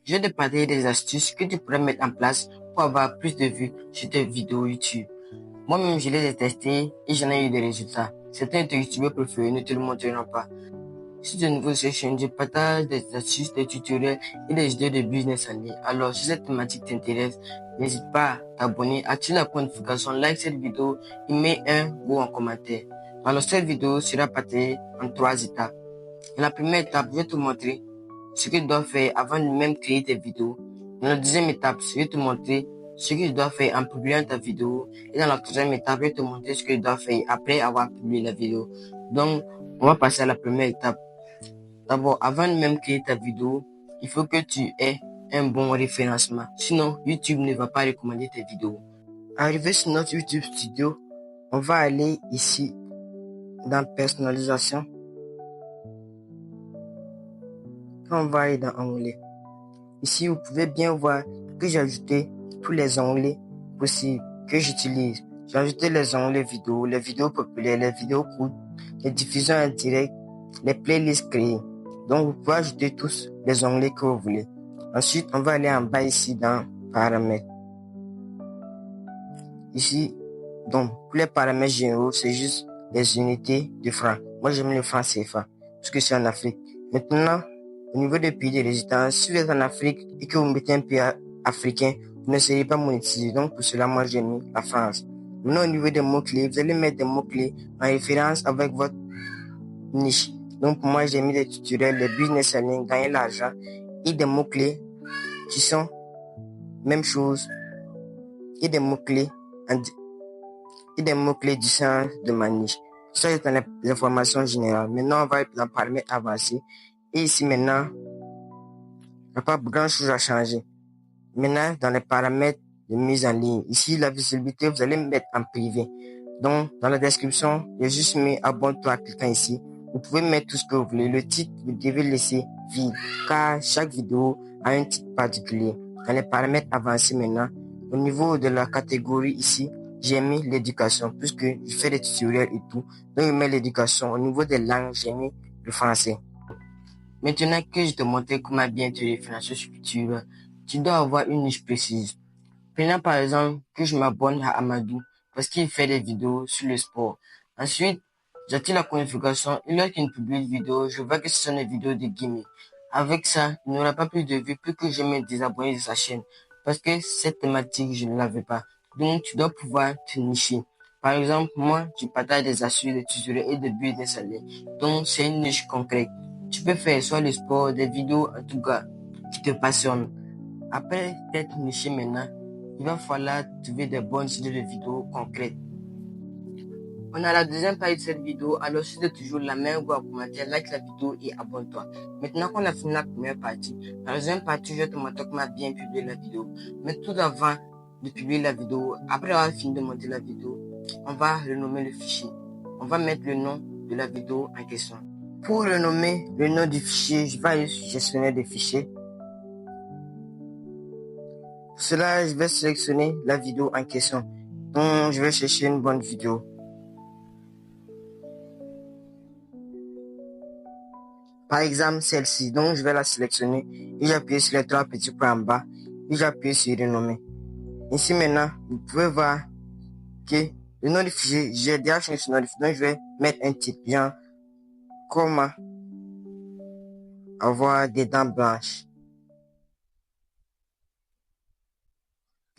Je vais te partager des astuces que tu pourrais mettre en place pour avoir plus de vues sur tes vidéos YouTube. Moi-même, je les ai testés et j'en ai eu des résultats. Certains de tes youtubeurs préférés ne te le montreront pas. Si tu es nouveau sur cette chaîne, je partage des astuces, des tutoriels et des idées de business en ligne. Alors, si cette thématique t'intéresse, n'hésite pas à t'abonner, active la notification, like cette vidéo et mets un goût en commentaire. Alors, cette vidéo sera partagée en 3 étapes. Dans la première étape, je vais te montrer ce que tu dois faire avant de même créer tes vidéos. Dans la deuxième étape, je vais te montrer ce que tu dois faire en publiant ta vidéo. Et dans la troisième étape, je vais te montrer ce que tu dois faire après avoir publié la vidéo. Donc, on va passer à la première étape. D'abord, avant de même créer ta vidéo, il faut que tu aies un bon référencement. Sinon, YouTube ne va pas recommander tes vidéos. Arrivé sur notre YouTube Studio, on va aller ici dans personnalisation. On va aller dans onglet. Ici, vous pouvez bien voir que j'ai ajouté tous les onglets possibles que j'utilise. J'ai ajouté les onglets vidéo, les vidéos populaires, les vidéos courtes, les diffusions en direct, les playlists créées. Donc, vous pouvez ajouter tous les onglets que vous voulez. Ensuite, on va aller en bas ici dans paramètres. Ici, donc, pour les paramètres généraux, c'est juste les unités de francs. Moi, j'aime le franc CFA, parce que c'est en Afrique. Maintenant, au niveau des pays de résidence, si vous êtes en Afrique et que vous mettez un pays africain, vous ne serez pas monétisé. Donc, pour cela, moi, j'ai mis la France. Maintenant, au niveau des mots-clés, vous allez mettre des mots-clés en référence avec votre niche. Donc, pour moi, j'ai mis des tutoriels, les business en ligne, gagner l'argent et des mots-clés qui sont même chose et des mots-clés du sens de ma niche. Ça, c'est dans les informations générales. Maintenant, on va dans paramètres avancés. Et ici, maintenant, il n'y a pas grand chose à changer. Maintenant, dans les paramètres de mise en ligne, ici, la visibilité, vous allez mettre en privé. Donc, dans la description, j'ai juste mis abonne-toi en cliquant ici. Vous pouvez mettre tout ce que vous voulez. Le titre, vous devez laisser vide, car chaque vidéo a un titre particulier. Dans les paramètres avancés maintenant, au niveau de la catégorie ici, j'ai mis l'éducation, puisque je fais des tutoriels et tout. Donc, je mets l'éducation. Au niveau des langues, j'ai mis le français. Maintenant que je te montre comment bien te référencer sur YouTube, tu dois avoir une niche précise. Prenons par exemple que je m'abonne à Amadou parce qu'il fait des vidéos sur le sport. Ensuite, j'active la notification et lorsqu'il publie une vidéo, je vois que ce sont des vidéos de gaming. Avec ça, il n'aura pas plus de vues plus que je me désabonner de sa chaîne parce que cette thématique, je ne l'avais pas. Donc, tu dois pouvoir te nicher. Par exemple, moi, je partage des astuces, des tutoriels et des business en ligne. Donc, c'est une niche concrète. Tu peux faire soit le sport, des vidéos, en tout cas, qui te passionnent. Après t'être niché maintenant, il va falloir trouver des bonnes idées de vidéos concrètes. On a la deuxième partie de cette vidéo, alors si c'est toujours la même, go à commentaire, like la vidéo et abonne-toi. Maintenant qu'on a fini la première partie, la deuxième partie, je vais te montrer comment bien publier la vidéo. Mais tout avant de publier la vidéo, après avoir fini de monter la vidéo, on va renommer le fichier. On va mettre le nom de la vidéo en question. Pour renommer le nom du fichier, je vais aller sur gestionnaire des fichiers. Pour cela, je vais sélectionner la vidéo en question. Donc, je vais chercher une bonne vidéo. Par exemple, celle-ci. Donc, je vais la sélectionner et j'appuie sur les 3 petits points en bas et j'appuie sur renommer. Ici, maintenant, vous pouvez voir que le nom du fichier, j'ai déjà changé le nom du fichier. Donc, je vais mettre un titre, genre, comment avoir des dents blanches.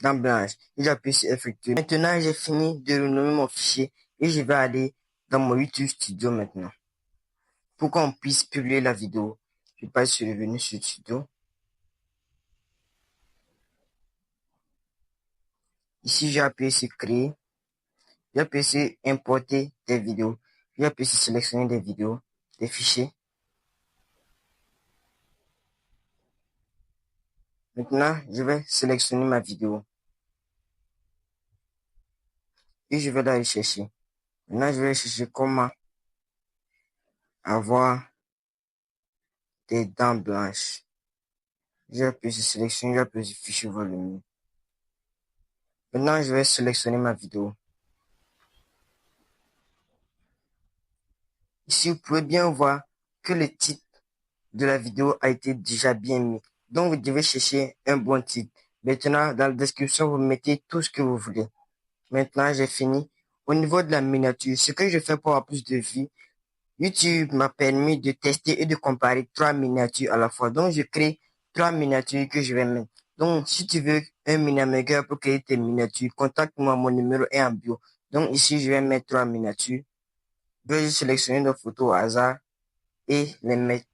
Dents blanches. Et j'appuie sur effectuer. Maintenant, j'ai fini de renommer mon fichier et je vais aller dans mon YouTube Studio maintenant. Pour qu'on puisse publier la vidéo, je passe sur le menu sur Studio. Ici, j'ai appuyé sur Créer. J'ai appuyé sur Importer des vidéos. J'ai appuyé sur Sélectionner des vidéos, des fichiers. Maintenant, je vais sélectionner ma vidéo. Et je vais la chercher. Maintenant, je vais chercher comment avoir des dents blanches. J'ai appuyé sur Sélectionner, j'ai appuyé sur Fichier volume. Maintenant, je vais sélectionner ma vidéo. Ici, vous pouvez bien voir que le titre de la vidéo a été déjà bien mis. Donc, vous devez chercher un bon titre. Maintenant, dans la description, vous mettez tout ce que vous voulez. Maintenant, j'ai fini. Au niveau de la miniature, ce que je fais pour avoir plus de vues, YouTube m'a permis de tester et de comparer 3 miniatures à la fois. Donc, je crée 3 miniatures que je vais mettre. Donc, si tu veux un mini-maker pour créer tes miniatures, contacte-moi, mon numéro est en bio. Donc, ici, je vais mettre 3 miniatures. Je vais sélectionner une photos au hasard et les mettre.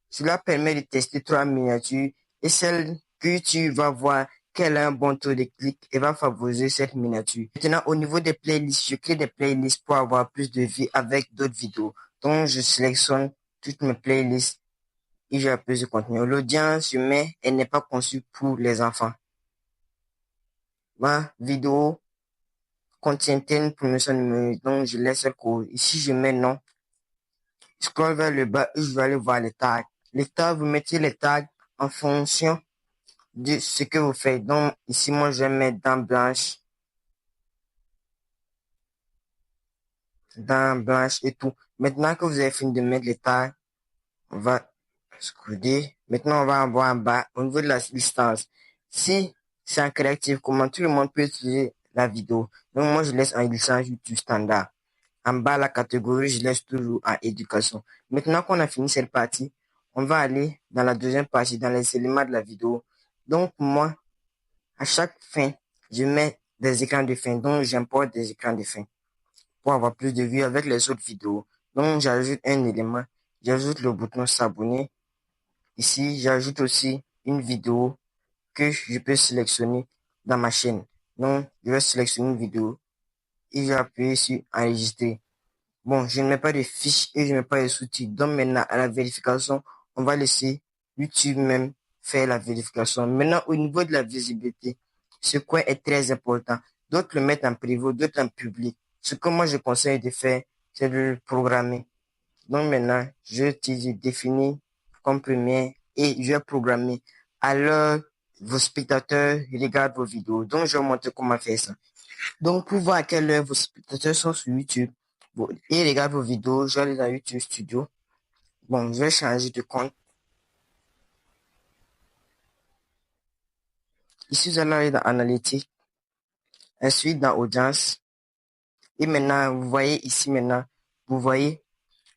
Cela permet de tester 3 miniatures et celle que tu vas voir qu'elle a un bon taux de clic et va favoriser cette miniature. Maintenant, au niveau des playlists, je crée des playlists pour avoir plus de vie avec d'autres vidéos. Donc, je sélectionne toutes mes playlists et j'ai plus de contenu. L'audience, je mets, elle n'est pas conçue pour les enfants. Ma vidéo contient une promotion numérique, donc je laisse le code. Ici, je mets non. Je scroll vers le bas et je vais aller voir les tags. Les tags, vous mettez les tags en fonction de ce que vous faites. Donc, ici, moi, je vais mettre dents blanches et tout. Maintenant que vous avez fini de mettre les tags, on va scroller. Maintenant, on va en voir en bas au niveau de la distance. Si c'est en créatif, comment tout le monde peut utiliser la vidéo. Donc, moi, je laisse en licence YouTube standard. En bas, la catégorie, je laisse toujours en éducation. Maintenant qu'on a fini cette partie, on va aller dans la deuxième partie, dans les éléments de la vidéo. Donc, moi, à chaque fin, je mets des écrans de fin. Donc, j'importe des écrans de fin pour avoir plus de vues avec les autres vidéos. Donc, j'ajoute un élément. J'ajoute le bouton s'abonner. Ici, j'ajoute aussi une vidéo que je peux sélectionner dans ma chaîne. Donc, je vais sélectionner une vidéo et je vais appuyer sur enregistrer. Bon, je ne mets pas de fiches et je ne mets pas de sous-titres. Donc maintenant, à la vérification, on va laisser YouTube même faire la vérification. Maintenant, au niveau de la visibilité, ce coin est très important. D'autres le mettent en privé, d'autres en public. Ce que moi je conseille de faire, c'est de le programmer. Donc maintenant, je définis comme premier et je vais programmer. Alors, vos spectateurs regardent vos vidéos. Donc, je vais montrer comment faire ça. Donc, pour voir à quelle heure vos spectateurs sont sur YouTube et regardent vos vidéos, je vais aller dans YouTube Studio. Bon, je vais changer de compte. Ici, vous allez aller dans Analytics, ensuite dans Audience. Et maintenant, vous voyez ici maintenant, vous voyez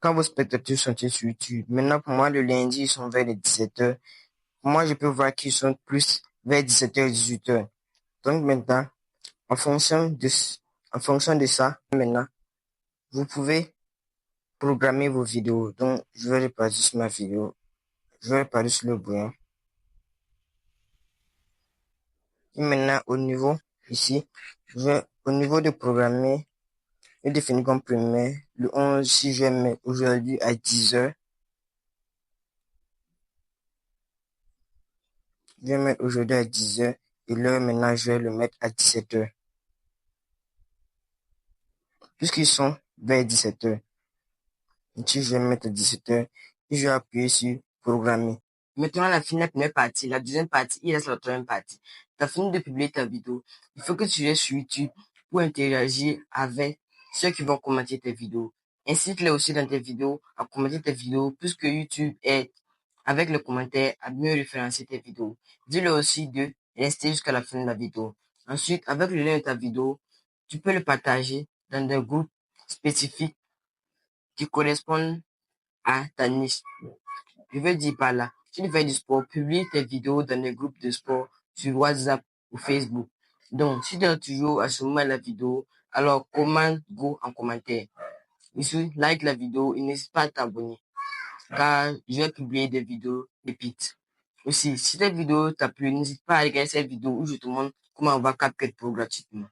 quand vos spectateurs sont sur YouTube. Maintenant, pour moi, le lundi, ils sont vers les 17h. Moi, je peux voir qu'ils sont plus vers 17h, 18h. Donc maintenant, en fonction de ça, maintenant, vous pouvez programmer vos vidéos. Donc, je vais repartir sur ma vidéo. Je vais repartir sur le brouillon. Et maintenant, ici, au niveau de programmer, je définis comme premier. Le 11, si je vais mettre aujourd'hui à 10h, je vais mettre aujourd'hui à 10h. Et l'heure, maintenant, je vais le mettre à 17h. Puisqu'ils sont vers 17h. Ici, je vais mettre à 17h. Et je vais appuyer sur programmer. Maintenant, on a fini la première partie. La deuxième partie, il reste la troisième partie. Tu as fini de publier ta vidéo. Il faut que tu restes sur YouTube pour interagir avec ceux qui vont commenter tes vidéos. Incite-les aussi dans tes vidéos à commenter tes vidéos puisque YouTube aide avec le commentaire à mieux référencer tes vidéos. Dis-le aussi de rester jusqu'à la fin de la vidéo. Ensuite, avec le lien de ta vidéo, tu peux le partager dans des groupes spécifiques qui correspondent à ta niche. Je veux dire par là, si tu fais du sport, publie tes vidéos dans les groupes de sport sur WhatsApp ou Facebook. Donc, si tu as toujours à ce moment la vidéo, alors commente go en commentaire. Ici, like la vidéo et n'hésite pas à t'abonner car je vais publier des vidéos pépites. Aussi, si cette vidéo t'a plu, n'hésite pas à regarder cette vidéo où je te montre comment on va CapCut Pro gratuitement.